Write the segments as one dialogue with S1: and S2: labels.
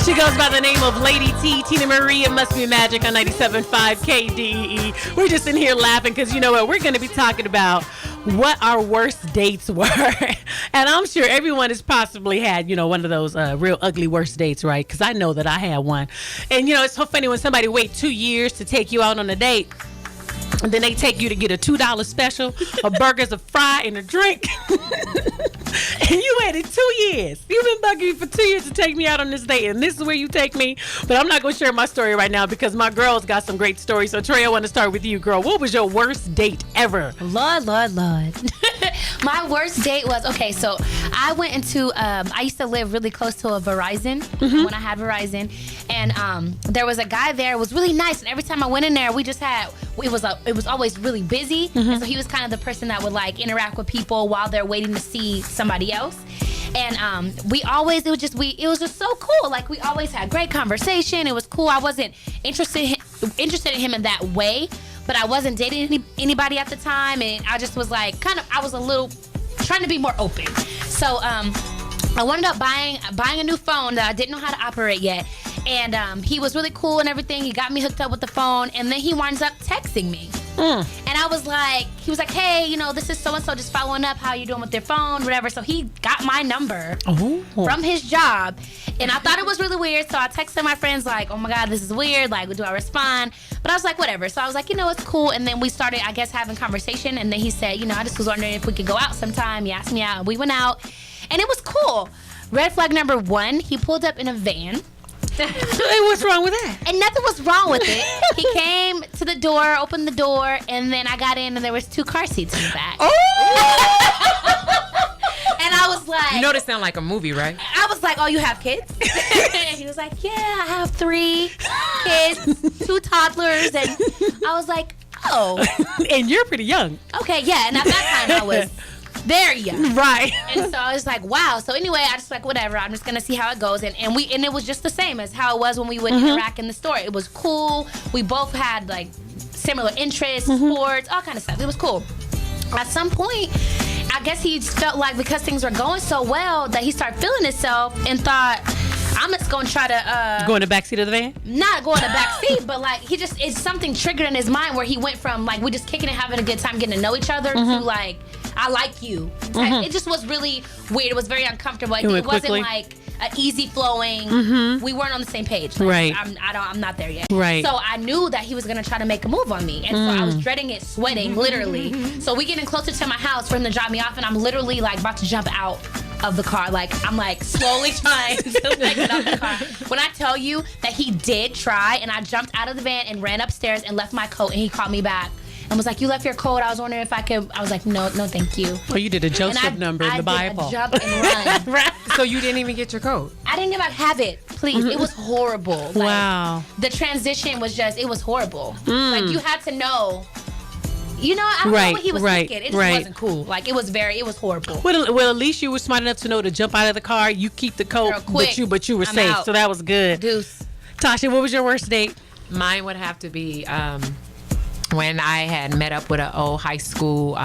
S1: She goes by the name of Lady T, Tina Marie. It must be magic on 97.5 KDE. We're just in here laughing because you know what? We're going to be talking about what our worst dates were. And I'm sure everyone has possibly had, you know, one of those real ugly worst dates, right? Because I know that I had one. And, you know, it's so funny when somebody wait 2 years to take you out on a date. And then they take you to get a $2 special, a burgers, a fry, and a drink. And you waited 2 years. You've been bugging me for 2 years to take me out on this date, and this is where you take me. But I'm not going to share my story right now because my girls got some great stories. So, Trey, I want to start with you, girl. What was your worst date ever?
S2: Lord. My worst date was, okay, so I went into, I used to live really close to a Verizon when I had Verizon. And there was a guy there. It was really nice. And every time I went in there, we just had, it was always really busy. And so he was kind of the person that would like interact with people while they're waiting to see somebody else. And it was just so cool. Like, we always had great conversation. It was cool. I wasn't interested in him in that way, but I wasn't dating anybody at the time. And I just was like, I was a little trying to be more open. So I wound up buying a new phone that I didn't know how to operate yet. And he was really cool and everything. He got me hooked up with the phone, and then he winds up texting me. And I was like, he was like, hey, you know, this is so-and-so just following up how you doing with their phone, whatever. So he got my number from his job. And I thought it was really weird. So I texted my friends like, oh my God, this is weird. Like, do I respond? But I was like, whatever. So I was like, you know, it's cool. And then we started, I guess, having conversation. And then he said, you know, I just was wondering if we could go out sometime. He asked me out. We went out. And it was cool. Red flag number 1, he pulled up in a van.
S1: What's wrong with that?
S2: And nothing was wrong with it. He came to the door, opened the door, and then I got in, and there was 2 car seats in the back. And I was like,
S3: you know, this sound like a movie, right?
S2: I was like, oh, you have kids? And he was like, yeah, I have 3 kids, 2 toddlers, and I was like, oh.
S1: And you're pretty young.
S2: Okay, yeah, and at that time I was very young.
S1: Right.
S2: And so I was like, wow. So anyway, I just like, whatever, I'm just gonna see how it goes. And it was just the same as how it was when we would interact in the store. It was cool. We both had like similar interests, sports, all kind of stuff. It was cool. At some point, I guess he felt like because things were going so well that he started feeling himself and thought, I'm just gonna try to
S1: go in the backseat of the van?
S2: Not go in the backseat, but like it's something triggered in his mind where he went from like we just kicking it, having a good time, getting to know each other to like I like you. It just was really weird. It was very uncomfortable. It wasn't
S1: quickly.
S2: like an easy flowing. We weren't on the same page. Like,
S1: right.
S2: I'm not there yet.
S1: Right.
S2: So I knew that he was gonna try to make a move on me, and so I was dreading it, sweating literally. So we getting closer to my house for him to drop me off, and I'm literally like about to jump out of the car. Like I'm like slowly trying to like, get out the car. When I tell you that he did try, and I jumped out of the van and ran upstairs and left my coat, and he called me back and was like, you left your coat. I was wondering if I could. I was like, no, thank you.
S1: Oh, you did a Joseph number in the Bible.
S2: I jump and run.
S3: So you didn't even get your coat?
S2: I didn't even have it. Please, it was horrible. Like,
S1: wow.
S2: The transition was just, it was horrible. Like you had to know. You know, I don't know what he was thinking. It just wasn't cool. Like it was horrible.
S1: Well, at least you were smart enough to know to jump out of the car. You keep the coat, but you were safe. Out. So that was good.
S2: Deuce.
S1: Tasha, what was your worst date?
S3: Mine would have to be when I had met up with an old high school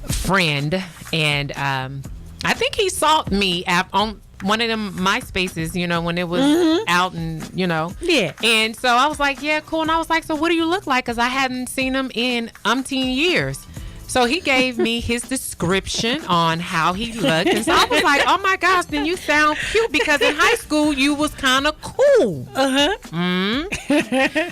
S3: friend, and I think he saw me on one of them MySpaces, you know, when it was out, and you know.
S1: Yeah.
S3: And so I was like, yeah, cool. And I was like, so what do you look like? Because I hadn't seen him in umpteen years. So he gave me his description on how he looked. And so I was like, oh my gosh, then you sound cute, because in high school you was kind of cool.
S1: Things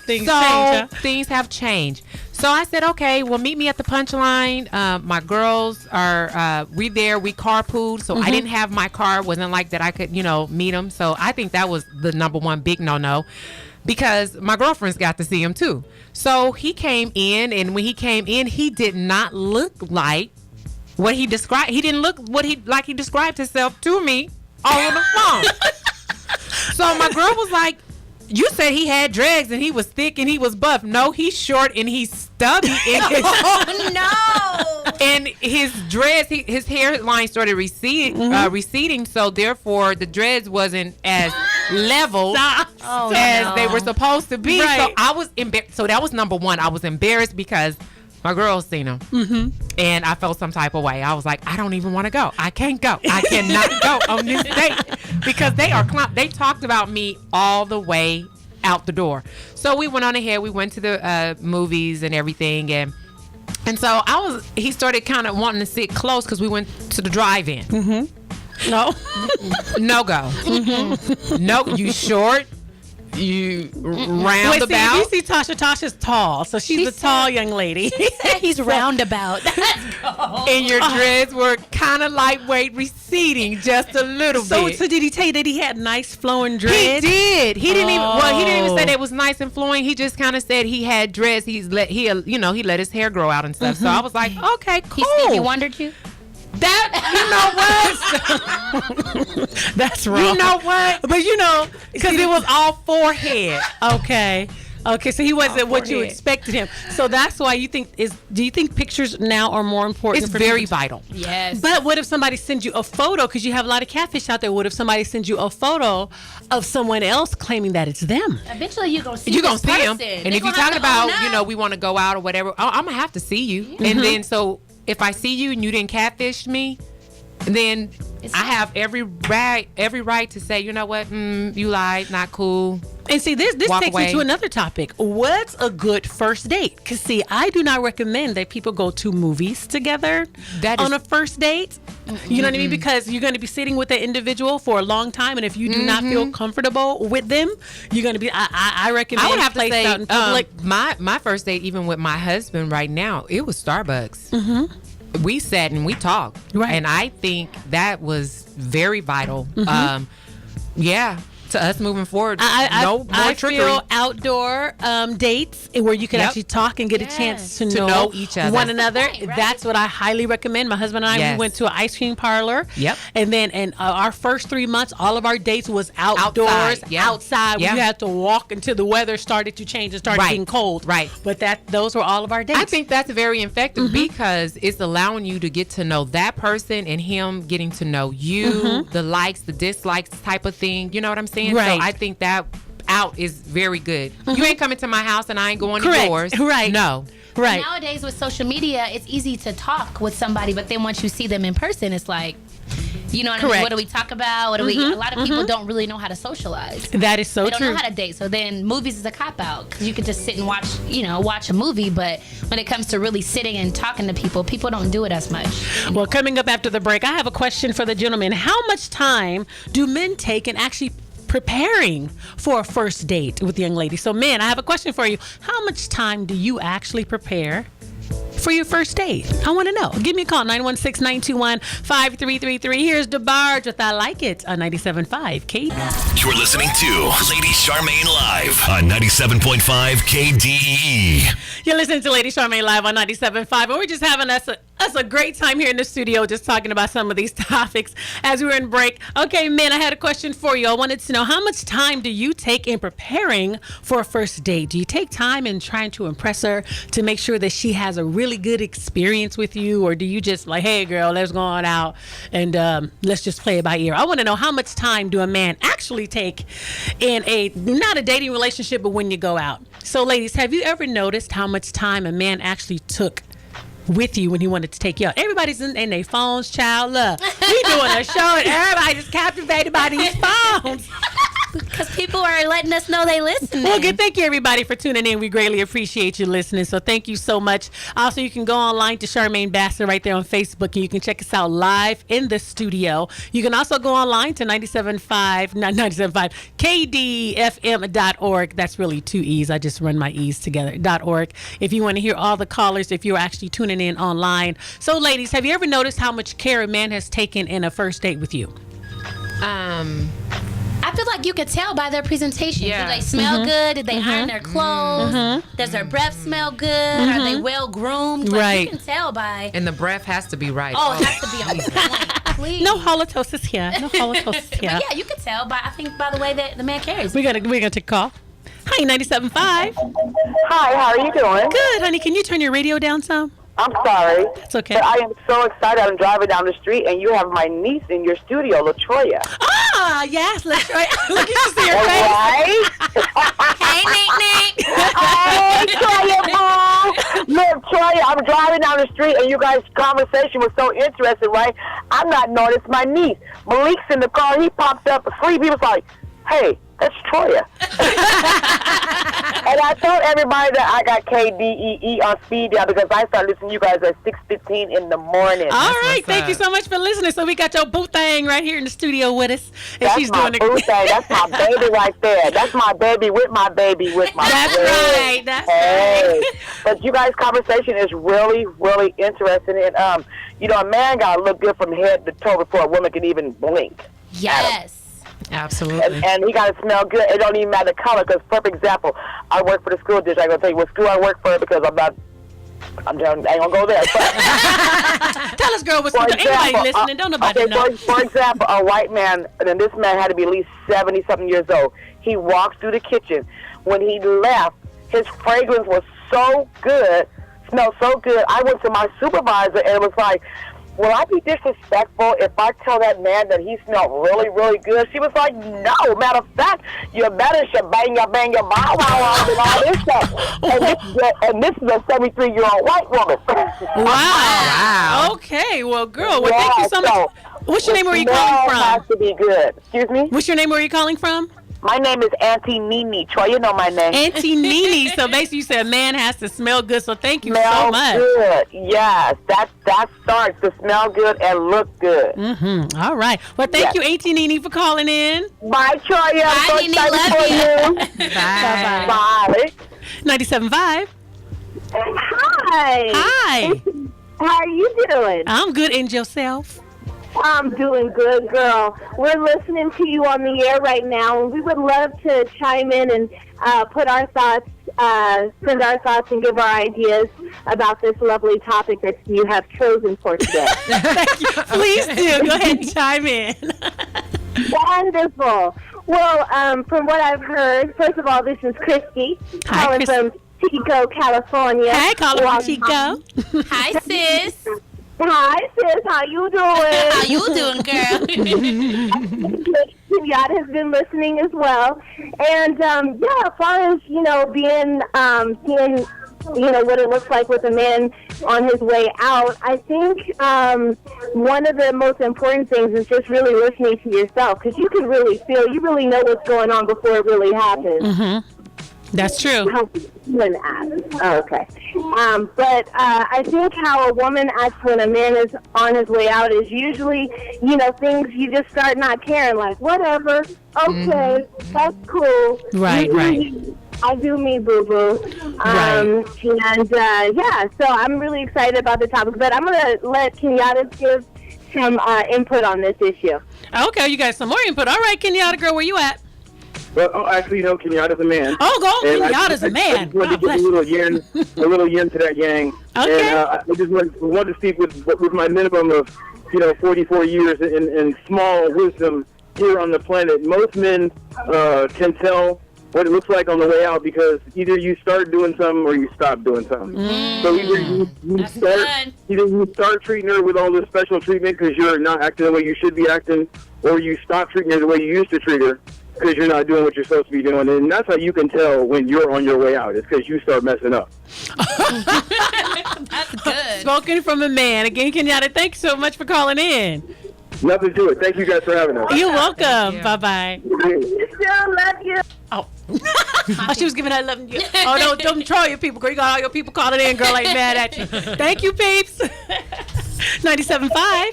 S1: change, huh?
S3: Things have changed. So I said, okay, well, meet me at the punchline. My girls are, we carpooled. So I didn't have my car. It wasn't like that I could, you know, meet them. So I think that was the number one big no-no, because my girlfriends got to see him too. So he came in, and when he came in, he did not look like what he described. He didn't look like he described himself to me all on the phone. So my girl was like, you said he had dreads and he was thick and he was buff. No, he's short and he's stubby.
S2: Oh no!
S3: And his dreads, his hairline started receding. So therefore, the dreads wasn't as level as they were supposed to be.
S1: Right.
S3: So I was embarrassed. So that was number one. I was embarrassed because my girls seen him. And I felt some type of way. I was like, I don't even want to go. I can't go. I cannot go on this date because they talked about me all the way out the door. So we went on ahead. We went to the movies and everything, and so he started kind of wanting to sit close because we went to the drive-in.
S1: No.
S3: No go. No, you short. You roundabout.
S1: Wait, you see Tasha. Tasha's tall, so she's a tall young lady.
S2: He's roundabout.
S3: And your dreads were kind of lightweight, receding just a little bit.
S1: So did he tell you that he had nice flowing dreads?
S3: He did. He didn't even say that it was nice and flowing. He just kind of said he had dreads. He let his hair grow out and stuff. So I was like, okay, cool.
S2: He wondered you.
S3: That, you know what?
S1: That's wrong.
S3: You know what?
S1: But
S3: because it was all forehead.
S1: Okay, so he wasn't what you expected him. So that's why do you think pictures now are more important?
S3: It's very vital.
S2: Yes.
S1: But what if somebody sends you a photo, because you have a lot of catfish out there, what if somebody sends you a photo of someone else claiming that it's them?
S2: Eventually you're going to see
S3: him. And if you're talking about, we want to go out or whatever, I'm going to have to see you. Mm-hmm. And then so if I see you and you didn't catfish me, then I have every right to say, you know what, you lied, not cool.
S1: And see, this takes
S3: away.
S1: me to another topic. What's a good first date? Because see, I do not recommend that people go to movies together on a first date. You know what I mean? Because you're going to be sitting with the individual for a long time, and if you do not feel comfortable with them, you're going to be. I recommend.
S3: I would have to say,
S1: out in public.
S3: My first date, even with my husband right now, it was Starbucks. Mm-hmm. We sat and we talked,
S1: right?
S3: And I think that was very vital. Yeah. To us moving forward, no more trickery.
S1: I feel outdoor dates where you can actually talk and get a chance to know
S3: each other,
S1: one another.
S2: Right.
S1: That's what I highly recommend. My husband and I we went to an ice cream parlor.
S3: Yep.
S1: And then our first 3 months, all of our dates was outdoors, outside.
S3: Yeah.
S1: You had to walk until the weather started to change and started getting cold.
S3: Right.
S1: But those were all of our dates.
S3: I think that's very effective because it's allowing you to get to know that person and him getting to know you, the likes, the dislikes type of thing. You know what I'm saying?
S1: Right.
S3: So I think that out is very good. You ain't coming to my house and I ain't going to yours.
S1: Right.
S3: No.
S1: Right.
S2: Nowadays with social media, it's easy to talk with somebody, but then once you see them in person, it's like, you know what I mean? What do we talk about? What do we? A lot of people don't really know how to socialize.
S1: That is so
S2: they
S1: true.
S2: They don't know how to date. So then movies is a cop out because you can just sit and watch a movie. But when it comes to really sitting and talking to people don't do it as much.
S1: Well, coming up after the break, I have a question for the gentleman. How much time do men take in actually preparing for a first date with the young lady? So, men, I have a question for you. How much time do you actually prepare for your first date? I want to know. Give me a call, 916-921-5333. Here's DeBarge with I Like It on 97.5 KDEE.
S4: You're listening to Lady Charmaine Live on 97.5 KDEE.
S1: You're listening to Lady Charmaine Live on 97.5, and we're just having us a great time here in the studio just talking about some of these topics as we were in break. Okay, men, I had a question for you. I wanted to know, how much time do you take in preparing for a first date? Do you take time in trying to impress her to make sure that she has a really good experience with you, or do you just like, hey girl, let's go on out and let's just play it by ear? I want to know, how much time do a man actually take in not a dating relationship, but when you go out? So ladies, have you ever noticed how much time a man actually took with you when he wanted to take you out? Everybody's in their phones, child. Look, we doing a show and everybody's captivated by these phones.
S2: Because people are letting us know they listen.
S1: Well, good. Thank you, everybody, for tuning in. We greatly appreciate you listening. So thank you so much. Also, you can go online to Charmaine Bassett right there on Facebook, and you can check us out live in the studio. You can also go online to 97.5 KDFM.org. That's really two E's. I just run my E's together. .org. If you want to hear all the callers, if you're actually tuning in online. So, ladies, have you ever noticed how much care a man has taken in a first date with you?
S2: I feel like you could tell by their presentation.
S3: Yeah.
S2: Do they smell good? Did they iron their clothes? Does their breath smell good? Are they well groomed? Like,
S1: Right.
S2: You can tell by.
S3: And the breath has to be right.
S2: Oh, it has to be on point. Please.
S1: No halitosis here. No halitosis here.
S2: But yeah, you can tell by the way that the man carries.
S1: We're gonna take a call. Hi, 97.5.
S5: Hi, how are you doing?
S1: Good, honey. Can you turn your radio down some?
S5: I'm sorry.
S1: It's okay.
S5: But I am so excited. I'm driving down the street, and you have my niece in your studio, Latroya.
S1: Ah, yes, Latroya. Look, you should see her face.
S5: Right?
S2: Hey, Nick.
S5: Hey, Troya, boo. Look, Troya, I'm driving down the street and you guys' conversation was so interesting, right? I'm not knowing it's my niece. Malik's in the car. He pops up asleep. He was like, hey, that's Troya. And I told everybody that I got KDEE on speed dial because I started listening to you guys at 6:15 in the morning.
S1: All right, thank you so much for listening. So we got your boo thing right here in the studio with us. And
S5: That's
S1: she's
S5: my
S1: doing
S5: boo thing. That's my baby right there. That's my baby with my baby with my
S1: That's
S5: baby.
S1: right. That's
S5: Hey.
S1: right.
S5: But you guys' conversation is really, really interesting. And, you know, a man got to look good from head to toe before a woman can even blink.
S2: Yes.
S3: Absolutely.
S5: And he got to smell good. It don't even matter the color. Because, for example, I work for the school district. I'm going to tell you what school I work for because I ain't going to go there. But,
S1: Tell us, girl, what's
S5: for
S1: anybody
S5: example,
S1: listening? Don't nobody know.
S5: For example, a white man, and this man had to be at least 70-something years old. He walks through the kitchen. When he left, his fragrance was so good, smelled so good. I went to my supervisor, and it was like, will I be disrespectful if I tell that man that he smelled really, really good? She was like, no. Matter of fact, you better bang your bow wow and all this stuff. And this is a 73-year-old white woman.
S1: Wow. Okay. Well, girl, well, thank you so much. What's your name? Where are you calling from?
S5: Has to be good. Excuse me?
S1: What's your name? Where are you calling from?
S5: My name is Auntie Nene. Troy, you know my name.
S1: Auntie Nene. So basically, you said a man has to smell good. So thank you so
S5: Smell
S1: much.
S5: good. Yes, that starts to smell good and look good.
S1: Mm-hmm. All right. Well, thank you, Auntie Nene, for calling in.
S5: Bye, Troy. I'm so
S2: Nene,
S5: excited
S2: love
S5: for you.
S1: Bye.
S5: Bye.
S1: 97.5.
S6: Hi.
S1: Hi.
S6: How are you doing?
S1: I'm good. And yourself?
S6: I'm doing good, girl. We're listening to you on the air right now, and we would love to chime in and put our thoughts, send our thoughts, and give our ideas about this lovely topic that you have chosen for today.
S1: Thank you. Please do. Go ahead and chime in.
S6: Wonderful. Well, from what I've heard, first of all, this is Christy
S1: Hi,
S6: calling
S1: Christy.
S6: from Chico, California.
S1: Hey, calling from Chico.
S2: Hi, sis.
S6: Hi, sis. How you doing?
S2: How you doing, girl?
S6: Yacht has been listening as well, and as far as being seeing what it looks like with a man on his way out, I think one of the most important things is just really listening to yourself, because you can really feel, you really know what's going on before it really happens.
S1: Mm-hmm. That's true.
S6: Okay. But I think how a woman acts when a man is on his way out is usually, things you just start not caring, like, whatever, okay, that's cool.
S1: Right, right.
S6: I do me, boo-boo.
S1: Right.
S6: So I'm really excited about the topic, but I'm going to let Kenyatta give some input on this issue.
S1: Okay, you got some more input. All right, Kenyatta girl, where you at?
S7: Well, actually, Kenyatta's a man.
S1: Oh, go,
S7: And
S1: Kenyatta's a
S7: I
S1: man.
S7: just wanted
S1: God
S7: to give a little yin to that yang.
S1: Okay.
S7: And I just wanted to speak with my minimum of, 44 years in small wisdom here on the planet. Most men can tell what it looks like on the way out because either you start doing something or you stop doing something. So either you start treating her with all this special treatment because you're not acting the way you should be acting, or you stop treating her the way you used to treat her because you're not doing what you're supposed to be doing. And that's how you can tell when you're on your way out, is because you start messing up.
S2: That's good.
S1: Spoken from a man. Again, Kenyatta, thank you so much for calling in.
S7: Nothing to it. Thank you guys for having us.
S1: You're welcome. Bye-bye.
S6: Still love you.
S1: Oh. Oh, she was giving her love. Oh, no, don't troll your people, girl. You got all your people calling in, girl, ain't mad at you. Thank you, peeps. 97.5.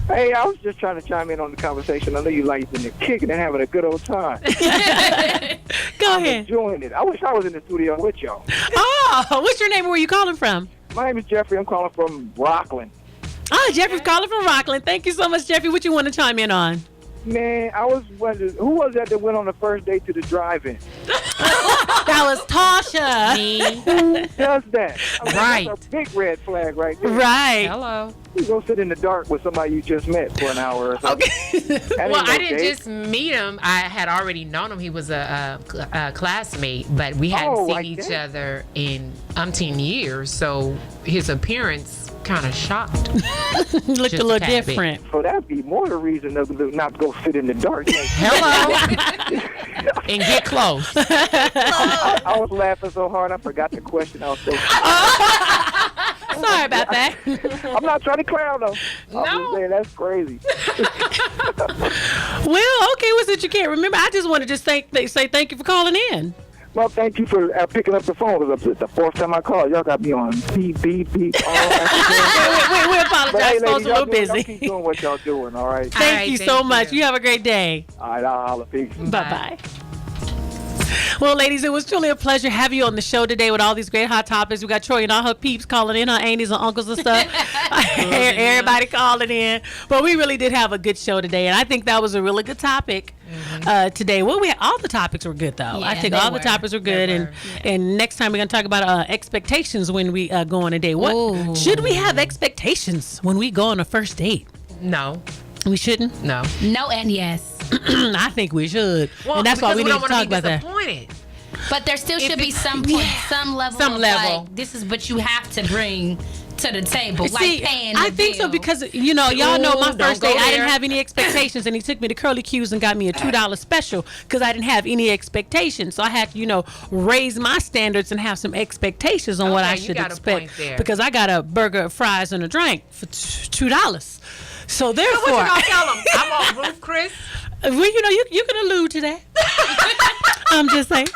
S8: Hey, I was just trying to chime in on the conversation. I know you like in the kicking and having a good old time.
S1: Go ahead.
S8: Enjoying it. I wish I was in the studio with y'all.
S1: Oh, what's your name? Where are you calling from?
S8: My name is Jeffrey. I'm calling from Rockland.
S1: Oh, Jeffrey's calling from Rockland. Thank you so much, Jeffrey. What you want to chime in on?
S8: Man, I was wondering, who was that went on the first date to the drive-in?
S1: That was Tasha.
S8: Who does that?
S3: Right.
S8: That's a big red flag right there.
S1: Right.
S3: Hello.
S8: You go sit in the dark with somebody you just met for an hour or something.
S1: Okay.
S3: Well, I didn't just meet him. I had already known him. He was a classmate, but we hadn't seen
S8: like
S3: each
S8: that.
S3: other in umpteen years. So his appearance kind of shocked.
S1: Looked
S3: Just
S1: a little
S3: a tad bit.
S1: different.
S8: So that'd be more the reason to not go sit in the dark.
S3: Hello. And get close.
S8: I was laughing so hard I forgot the question. I was so
S1: Sorry about that.
S8: I'm not trying to clown though. I'm
S3: No.
S8: just saying that's crazy.
S1: Well, okay, what's it you can't remember? I just want to just say thank you for calling in.
S8: Well, thank you for picking up the phone. Because the fourth time I called, y'all got me on beep, beep, beep. All
S1: We
S8: But
S1: apologize.
S8: hey,
S1: Phone's
S8: ladies,
S1: a little
S8: y'all
S1: busy.
S8: keep doing what y'all doing, all right?
S1: Thank you so much. You have a great day.
S8: All right, I'll holler. Peace.
S1: Bye-bye. Well, ladies, it was truly a pleasure having you on the show today with all these great hot topics. We got Troy and all her peeps calling in, her aunties and uncles and stuff. Everybody calling in. But we really did have a good show today, and I think that was a really good topic today. Well, all the topics were good, though. I think all the topics were good, and next time we're going to talk about expectations when we go on a date. What should we have expectations when we go on a first date?
S3: No.
S1: We shouldn't?
S3: No.
S2: No and yes.
S1: I think we should.
S3: Well,
S1: and that's why we need to talk about that.
S2: But there still should be some point, some level of like, this is what you have to bring to the table.
S1: See,
S2: like paying
S1: I
S2: the
S1: think
S2: bill.
S1: so because, y'all know my first date, I didn't
S3: there.
S1: have any expectations, and he took me to Curly Q's and got me a $2 special because I didn't have any expectations. So I had to, raise my standards and have some expectations on what I should expect. Because I got a burger, fries, and a drink for $2. So therefore,
S3: So what you gonna tell them? I'm on roof, Chris.
S1: Well, you can allude to that. I'm just saying.